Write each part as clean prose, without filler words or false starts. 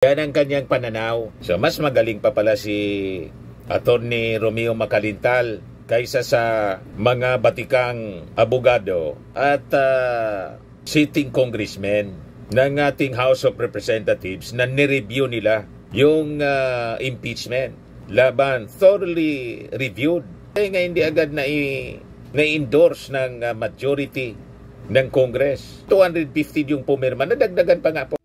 Yan ang kanyang pananaw. So mas magaling pa pala si Attorney Romeo Macalintal kaysa sa mga batikang abogado at sitting congressmen ng ating House of Representatives na nireview nila yung impeachment laban, thoroughly reviewed. Kaya nga hindi agad na-endorse ng majority ng Congress. 250 yung pumirma, nadagdagan pa nga po.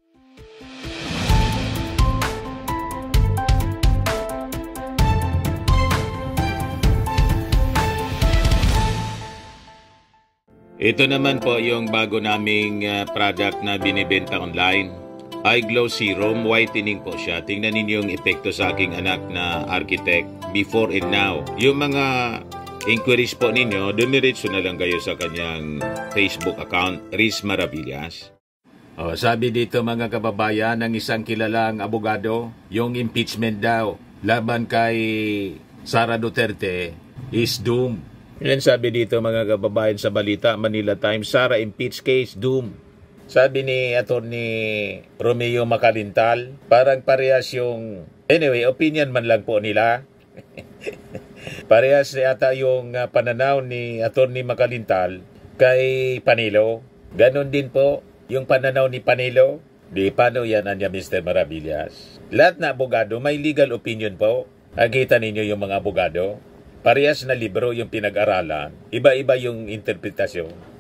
Ito naman po yung bago naming product na binibenta online. iGlow Serum, whitening po siya. Tingnan ninyo yung epekto sa aking anak na architect before and now. Yung mga inquiries po ninyo, dumiretso na lang kayo sa kanyang Facebook account, Riz Maravillas. Sabi dito mga kababayan ng isang kilalang abogado, yung impeachment daw laban kay Sara Duterte is doomed. Yan sabi dito mga kababayan sa balita, Manila Times, Sara impeach case doom. Sabi ni Attorney Romeo Macalintal, parang parehas yung, anyway, opinion man lang po nila. Parehas yata yung pananaw ni Attorney Macalintal kay Panelo. Ganon din po yung pananaw ni Panelo. Di paano yan anya Mr. Maravillas? Lahat na abogado may legal opinion po. Nakita ninyo yung mga abogado. Parehas na libro yung pinag-aralan. Iba-iba yung interpretasyon.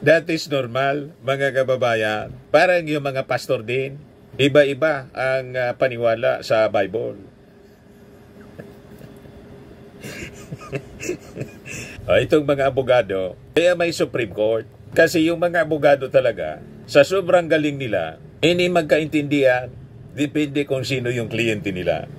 That is normal, mga kababayan. Parang yung mga pastor din. Iba-iba ang paniwala sa Bible. Itong mga abogado, kaya may Supreme Court. Kasi yung mga abogado talaga, sa sobrang galing nila, hindi magkaintindihan. Depende kung sino yung kliyente nila.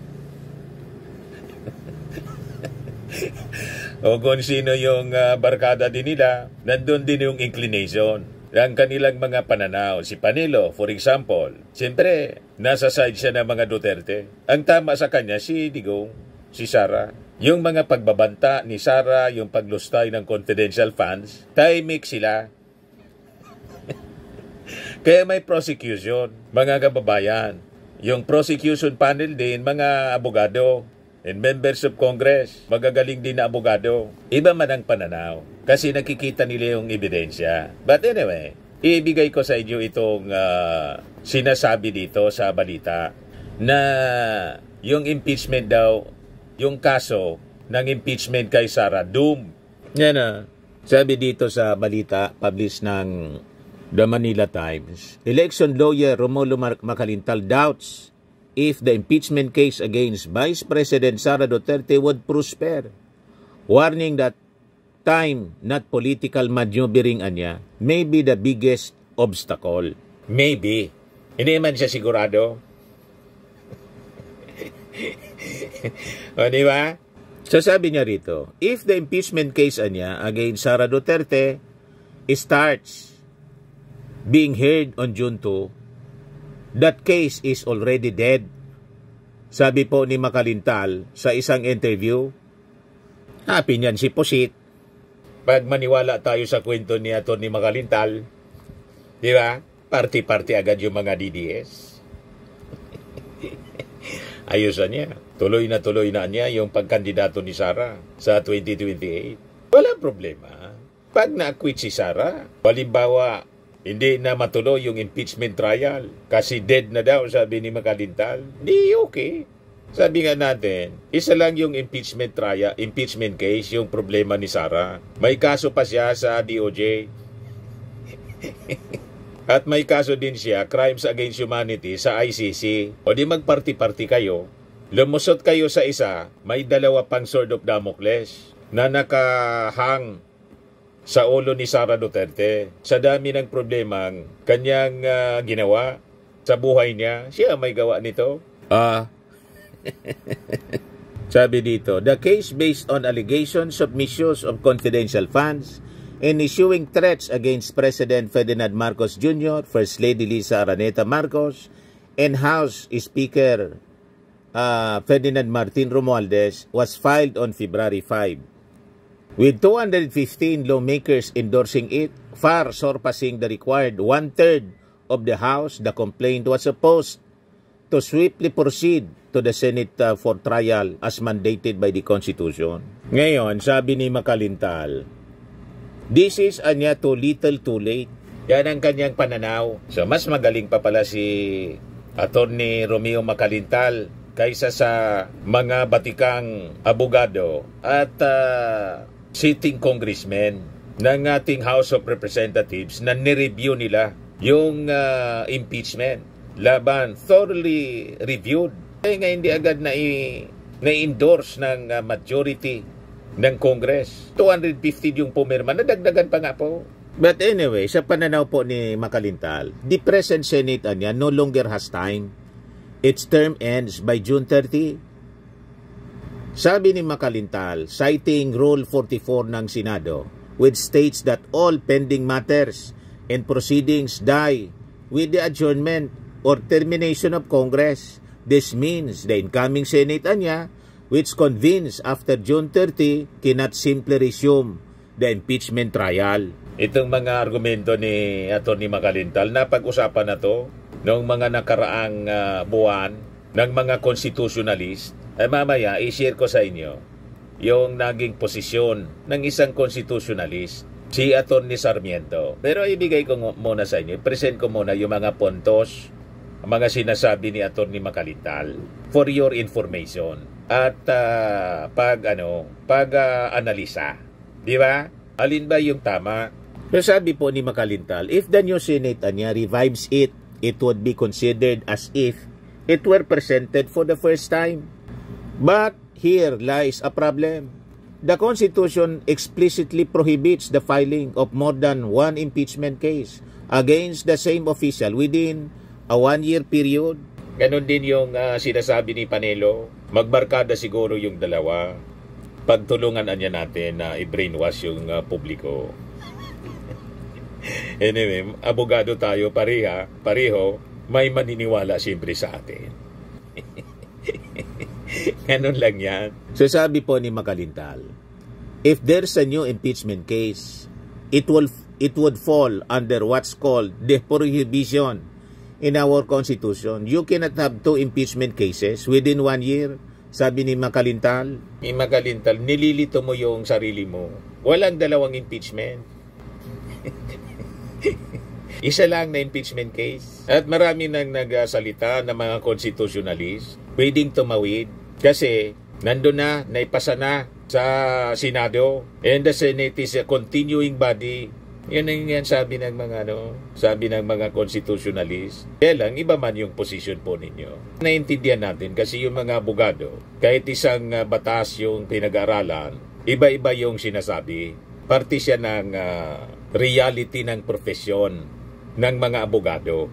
O kung sino yung barkada din nila, nandun din yung inclination. Ang kanilang mga pananaw. Si Panelo, for example, siyempre, nasa side siya ng mga Duterte. Ang tama sa kanya, si Digong, si Sara. Yung mga pagbabanta ni Sara, yung paglustay ng confidential funds, timing sila. Kaya may prosecution, mga kababayan. Yung prosecution panel din, mga abogado and members of Congress, magagaling din na abogado. Iba man ang pananaw kasi nakikita nila yung ebidensya. But anyway, ibigay ko sa inyo itong sinasabi dito sa balita na yung impeachment daw, yung kaso ng impeachment kay Sara, doom. Yan na. Sabi dito sa balita, published ng The Manila Times, election lawyer Romulo Macalintal doubts if the impeachment case against Vice President Sara Duterte would prosper, warning that time, not political maneuvering anya, may be the biggest obstacle. Maybe. Hindi man siya sigurado. O, di ba? So sabi niya rito, if the impeachment case anya against Sara Duterte starts being heard on June 2, that case is already dead. Sabi po ni Macalintal sa isang interview. Happy niyan si Pusit. Pag maniwala tayo sa kwento ni Atty. Macalintal, di ba? Party-party agad yung mga DDS. Ayusan niya. Tuloy na niya yung pagkandidato ni Sara sa 2028. Walang problema. Pag na-acquit si Sara, halimbawa, hindi na matuloy yung impeachment trial kasi dead na daw, sabi ni Macalintal. Di okay. Sabi nga natin, isa lang yung impeachment trial, impeachment case, yung problema ni Sara. May kaso pa siya sa DOJ. At may kaso din siya, Crimes Against Humanity sa ICC. O di magparty-party kayo. Lumusot kayo sa isa, may dalawa pang sword of Damocles na nakahang sa ulo ni Sara Duterte. Sa dami ng problemang kanyang ginawa sa buhay niya, siya may gawa nito. Sabi dito, the case based on allegations of misuse of confidential funds and issuing threats against President Ferdinand Marcos Jr., First Lady Lisa Araneta Marcos, and House Speaker Ferdinand Martin Romualdez was filed on February 5. With 215 lawmakers endorsing it, far surpassing the required one-third of the House, the complaint was supposed to swiftly proceed to the Senate for trial as mandated by the Constitution. Ngayon, sabi ni Makalintal, this is anya too little too late. Yan ang kanyang pananaw. So mas magaling pa pala si Attorney Romeo Makalintal kaysa sa mga batikang abogado at sitting congressmen ng ating House of Representatives na nireview nila yung impeachment laban, thoroughly reviewed. Nga hindi agad na-endorse ng majority ng Congress. 250 yung pumirma, nadagdagan pa nga po. But anyway, sa pananaw po ni Makalintal, the present Senate no longer has time. Its term ends by June 30. Sabi ni Makalintal, citing Rule 44 ng Senado, which states that all pending matters and proceedings die with the adjournment or termination of Congress. This means the incoming Senate which convenes after June 30, cannot simply resume the impeachment trial. Itong mga argumento ni Atty. Makalintal, napag-usapan na to noong mga nakaraang buwan ng mga constitutionalist. Ay mamaya, i-share ko sa inyo yung naging posisyon ng isang constitutionalist, si Atty. Sarmiento. Pero ibigay ko muna sa inyo, present ko muna yung mga puntos, mga sinasabi ni Atty. Makalintal for your information at pag-analisa. Di ba? Alin ba yung tama? So sabi po ni Makalintal, if the new Senate revives it, it would be considered as if it were presented for the first time. But here lies a problem. The Constitution explicitly prohibits the filing of more than one impeachment case against the same official within a one-year period. Ganon din yung sinasabi ni Panelo. Magbarkada siguro yung dalawa. Pagtulungan niya natin na i-brainwash yung publiko. Anyway, abogado tayo pareho, may maniniwala siyempre sa atin. Ganon lang yan. So sabi po ni Makalintal, if there's a new impeachment case, it would fall under what's called the prohibition in our Constitution. You cannot have two impeachment cases within 1 year. Sabi ni Makalintal. Ni Makalintal, nililito mo yung sarili mo. Walang dalawang impeachment. Isa lang na impeachment case. At marami nang nagsalita ng mga constitutionalist pwedeng tumawid kasi nandun na, naipasa na sa Senado, and the Senate is a continuing body. Yan ang sabi ng mga constitutionalist. Kaya lang, iba man yung position po ninyo. Naintindihan natin kasi yung mga abogado, kahit isang batas yung pinag-aralan, iba-iba yung sinasabi. Parte siya ng reality ng profesyon ng mga abogado.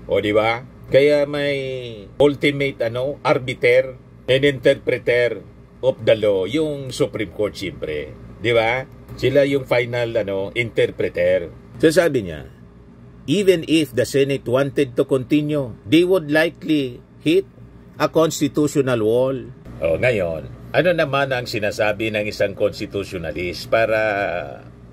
O di ba? Kaya may ultimate arbiter and interpreter of the law, yung Supreme Court siyempre. Di ba? Sila yung final interpreter. So sabi niya, even if the Senate wanted to continue, they would likely hit a constitutional wall. O ngayon, ano naman ang sinasabi ng isang constitutionalist para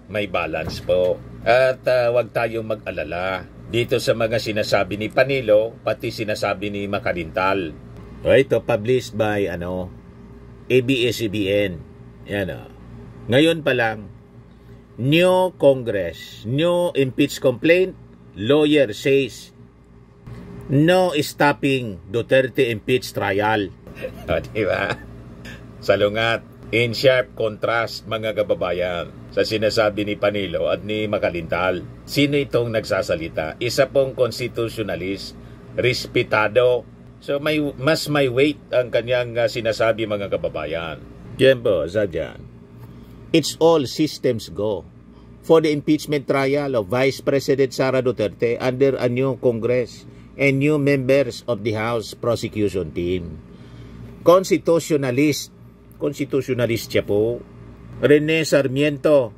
may balance po? At wag tayong mag-alala dito sa mga sinasabi ni Panelo, pati sinasabi ni Makalintal. O ito, published by ABS-CBN. Yan Ngayon pa lang, new Congress, new impeach complaint, lawyer says, no stopping Duterte impeach trial. O, diba? Salungat, in sharp contrast mga kababayan sa sinasabi ni Panelo at ni Makalintal. Sino itong nagsasalita? Isa pong constitutionalist, respetado. So mas may weight ang kanyang sinasabi mga kababayan. Tiempo, Zadyan. It's all systems go for the impeachment trial of Vice President Sara Duterte under a new Congress and new members of the House prosecution team. Constitutionalist siya po, Rene Sarmiento,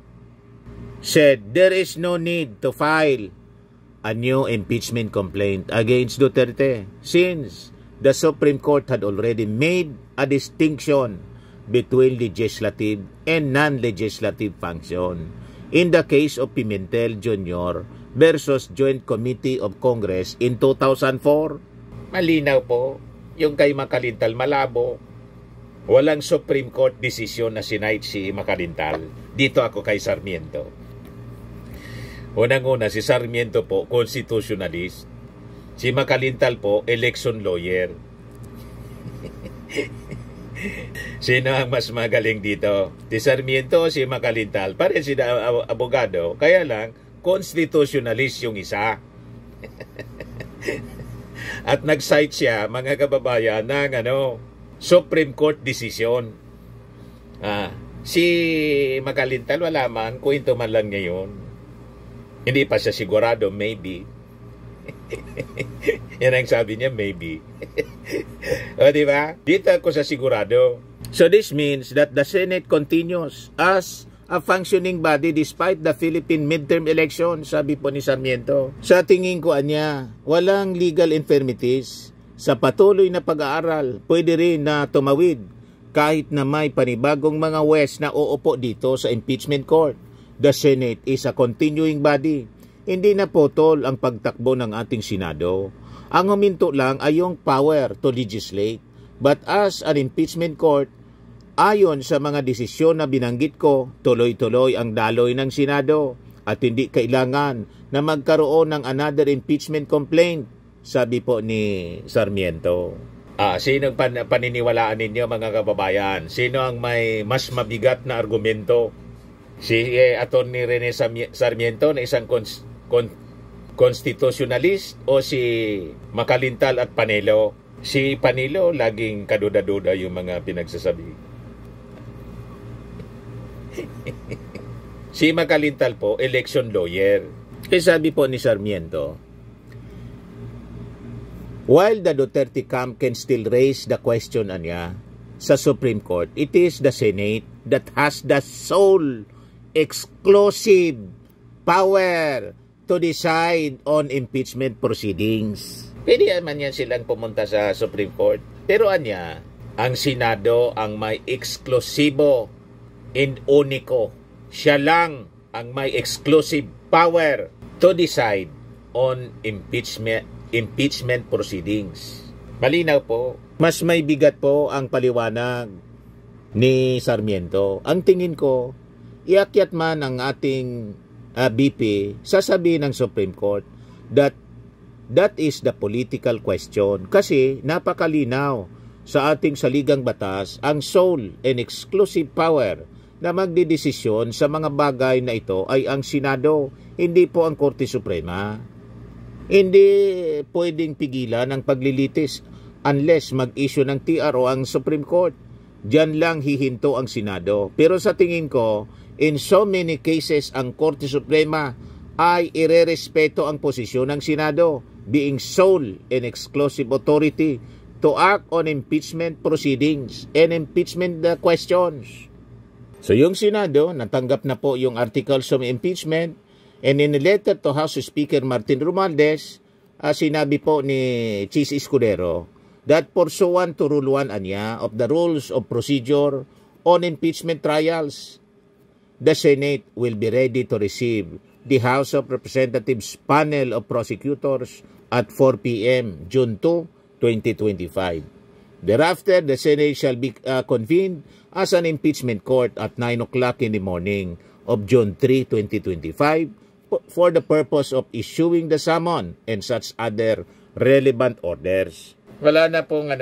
said there is no need to file a new impeachment complaint against Duterte since the Supreme Court had already made a distinction between legislative and non-legislative function. in the case of Pimentel Jr. versus Joint Committee of Congress in 2004. Malinaw po, yung kay Makalintal malabo. Walang Supreme Court decision na sinight si Makalintal. Dito ako kay Sarmiento. Unang-una, si Sarmiento po, constitutionalist. Si Makalintal po, election lawyer. Sino ang mas magaling dito? Si Sarmiento o si Makalintal? Pareho sila abogado, kaya lang, constitutionalist yung isa. At nag-cite siya, mga kababayan, ng Supreme Court decision. Si Makalintal, wala man, kwento man lang ngayon. Hindi pa siya sigurado, maybe. Yan ang sabi niya, maybe. O, diba? Dito ako sa sigurado. So this means that the Senate continues as a functioning body despite the Philippine midterm election, sabi po ni Sarmiento. Sa tingin ko anya, walang legal infirmities. Sa patuloy na pag-aaral, pwede rin na tumawid kahit na may panibagong mga West na uupo dito sa impeachment court. The Senate is a continuing body. Hindi na potol ang pagtakbo ng ating Senado. Ang huminto lang ay yung power to legislate. But as an impeachment court, ayon sa mga desisyon na binanggit ko, tuloy-tuloy ang daloy ng Senado at hindi kailangan na magkaroon ng another impeachment complaint, sabi po ni Sarmiento. Sino paniniwalaan ninyo, mga kababayan? Sino ang may mas mabigat na argumento? Si Atty. Rene Sarmiento na isang constitutionalist o si Makalintal at Panelo? Si Panelo, laging kaduda-duda yung mga pinagsasabi. Si Makalintal po, election lawyer. Kaya sabi po ni Sarmiento, while the Duterte camp can still raise the question sa Supreme Court, it is the Senate that has the sole exclusive power to decide on impeachment proceedings. Pwede man yan silang pumunta sa Supreme Court. Pero ang Senado ang may eksklusibo and unico. Siya lang ang may exclusive power to decide on impeachment proceedings. Malinaw po. Mas may bigat po ang paliwanag ni Sarmiento. Ang tingin ko, iakyat man ang ating BP, sasabihin ng Supreme Court that is the political question. Kasi napakalinaw sa ating saligang batas ang sole and exclusive power na magdidesisyon sa mga bagay na ito ay ang Senado, hindi po ang Korte Suprema. Hindi pwedeng pigilan ang paglilitis unless mag-issue ng TRO ang Supreme Court. Diyan lang hihinto ang Senado. Pero sa tingin ko, in so many cases, ang Korte Suprema ay irerespeto ang posisyon ng Senado, being sole and exclusive authority to act on impeachment proceedings and impeachment questions. So yung Senado, natanggap na po yung articles of impeachment, and in a letter to House Speaker Martin Romualdez, sinabi po ni Chis Escudero that pursuant to Rule 1 of the Rules of Procedure on Impeachment Trials, the Senate will be ready to receive the House of Representatives panel of prosecutors at 4 p.m. June 2, 2025. Thereafter, the Senate shall be convened as an impeachment court at 9 o'clock in the morning of June 3, 2025 for the purpose of issuing the summon and such other relevant orders. Wala na pong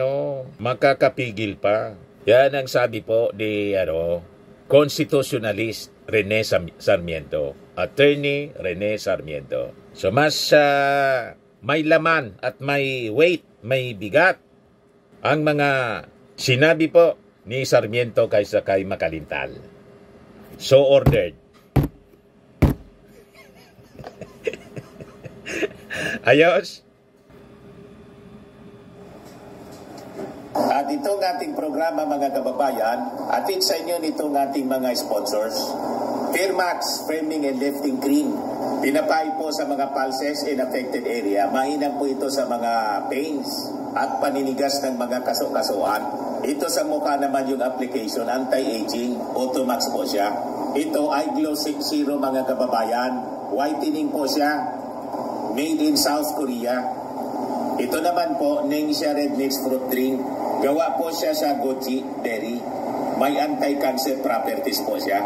makakapigil pa. Yan ang sabi po ni constitutionalist Rene Sarmiento, Attorney Rene Sarmiento. So mas may laman at may weight, may bigat ang mga sinabi po ni Sarmiento kaysa kay Makalintal. So ordered. Ayos? At itong ating programa, mga kababayan, atid sa inyo nitong ating mga sponsors. Fairmax Framing and Lifting Cream. Pinapay po sa mga pulses in affected area. Mainam po ito sa mga pains at paninigas ng mga kaso-kasuan. Ito sa mukha naman yung application, anti-aging, Automax po siya. Ito ay Glow 60 mga kababayan. Whitening po siya. Made in South Korea. Ito naman po, Ningxia Red Mix Fruit Drink. Gawa po siya sa goji berry. May anti-cancer properties po siya.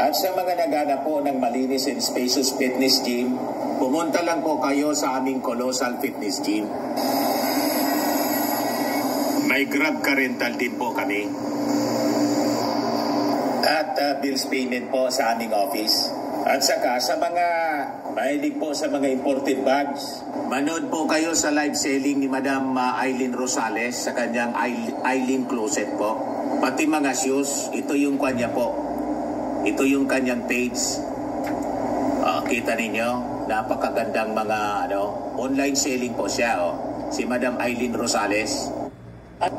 At sa mga nagana po ng malinis and spacious fitness gym, pumunta lang po kayo sa aming Colossal Fitness Gym. May Grab car rental din po kami. At bills payment po sa aming office. At saka sa mga mahilig po sa mga imported bags, manood po kayo sa live selling ni Madam Aileen Rosales sa kanyang Aileen Closet po. Pati mga shoes, ito yung kanya po. Ito yung kanyang page. Kita ninyo, napakagandang mga online selling po siya. Si Madam Aileen Rosales. At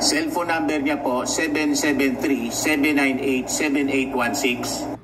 cellphone number niya po, 773-798-7816.